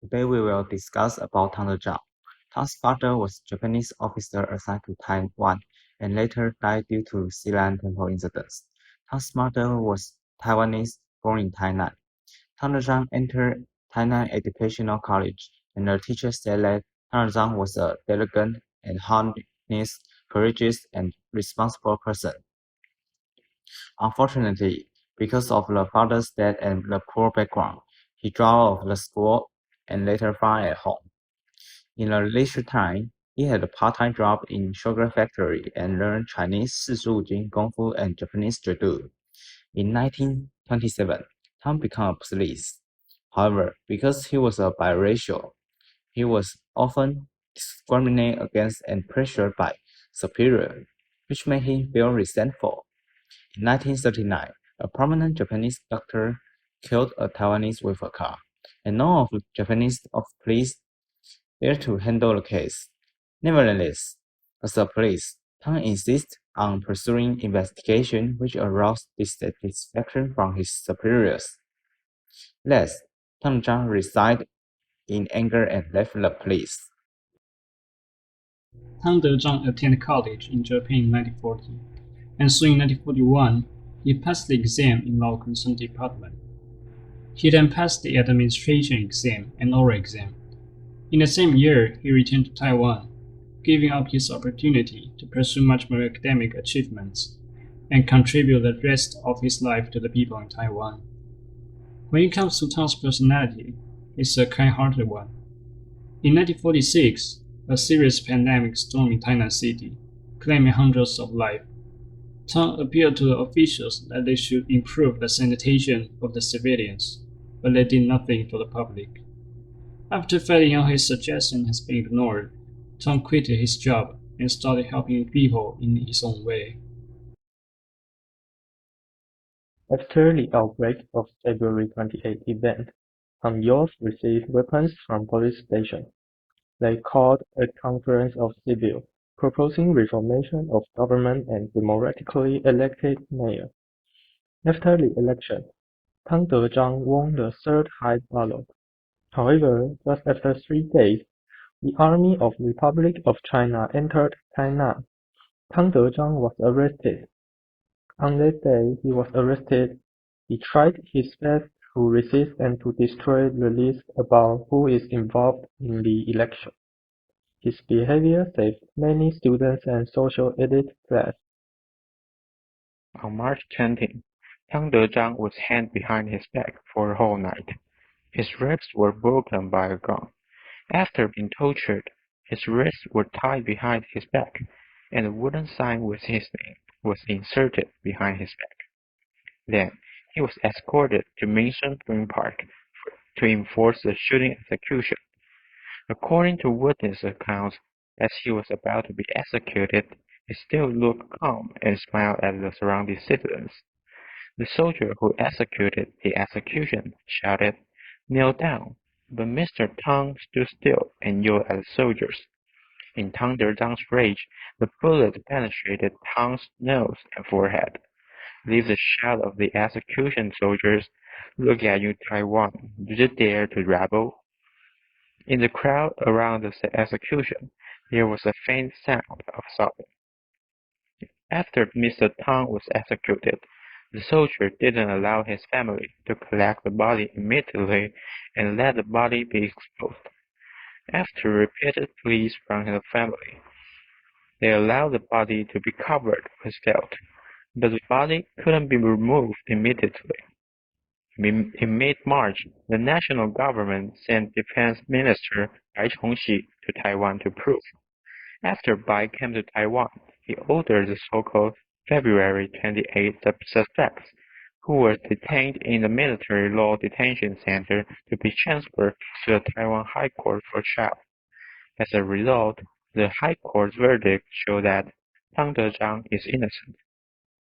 Today we will discuss about Tang Zhang. Tang's father was a Japanese officer assigned to Taiwan and later died due to Sealand Temple incidents. Tang's mother was Taiwanese, born in Tainan. Tang Zhang entered Tainan Educational College, and the teacher said that Tang Zhang was a diligent and honest, courageous, and responsible person. Unfortunately, because of the father's death and the poor background, he dropped out of the school and later found at home. In the leisure time, he had a part-time job in sugar factory and learned Chinese Sizhu Kung Fu and Japanese Judo. In 1927, Tang became a police. However, because he was a biracial, he was often discriminated against and pressured by superiors, which made him feel resentful. In 1939, a prominent Japanese doctor killed a Taiwanese with a car, and none of the Japanese police dared to handle the case. Nevertheless, as a police, Tang insists on pursuing investigation which aroused dissatisfaction from his superiors. Thus, Tang Zhang resigned in anger and left the police. Tang Dezhang attended college in Japan in 1940, and soon in 1941, he passed the exam in law concerned department. He then passed the administration exam and oral exam. In the same year, he returned to Taiwan, giving up his opportunity to pursue much more academic achievements and contribute the rest of his life to the people in Taiwan. When it comes to Tang's personality, he's a kind-hearted one. In 1946, a serious pandemic stormed in Tainan City, claiming hundreds of lives. Tang appealed to the officials that they should improve the sanitation of the civilians, but they did nothing for the public. After finding out his suggestion has been ignored, Tang quit his job and started helping people in his own way. After the outbreak of February 28 event, some youth received weapons from police station. They called a conference of civil, proposing reformation of government and democratically elected mayor. After the election, Tang Dezhang won the third high ballot. However, just after 3 days, the Army of Republic of China entered Tainan. Tang Dezhang was arrested. On that day he was arrested, he tried his best to resist and to destroy the list about who is involved in the election. His behavior saved many students and social elite class. On March 20, Tang Dezhang was hanged behind his back for a whole night. His ribs were broken by a gun. After being tortured, his wrists were tied behind his back, and a wooden sign with his name was inserted behind his back. Then, he was escorted to Minsheng Green Park to enforce the shooting execution. According to witness accounts, as he was about to be executed, he still looked calm and smiled at the surrounding citizens. The soldier who executed the execution shouted, "Kneel down," but Mr. Tang stood still and yelled at the soldiers. In Tang Dezhang's rage, the bullet penetrated Tang's nose and forehead. Leave the shout of the execution soldiers, "Look at you, Taiwan, do you dare to rebel?" In the crowd around the execution, there was a faint sound of sobbing. After Mr. Tang was executed, the soldier didn't allow his family to collect the body immediately and let the body be exposed. After repeated pleas from the family, they allowed the body to be covered with felt, but the body couldn't be removed immediately. In mid-March, the national government sent Defense Minister Bai Chongxi to Taiwan to prove. After Bai came to Taiwan, he ordered the so-called February 28 suspects, who were detained in the military law detention center, to be transferred to the Taiwan High Court for trial. As a result, the High Court's verdict showed that Tang Dezhang is innocent.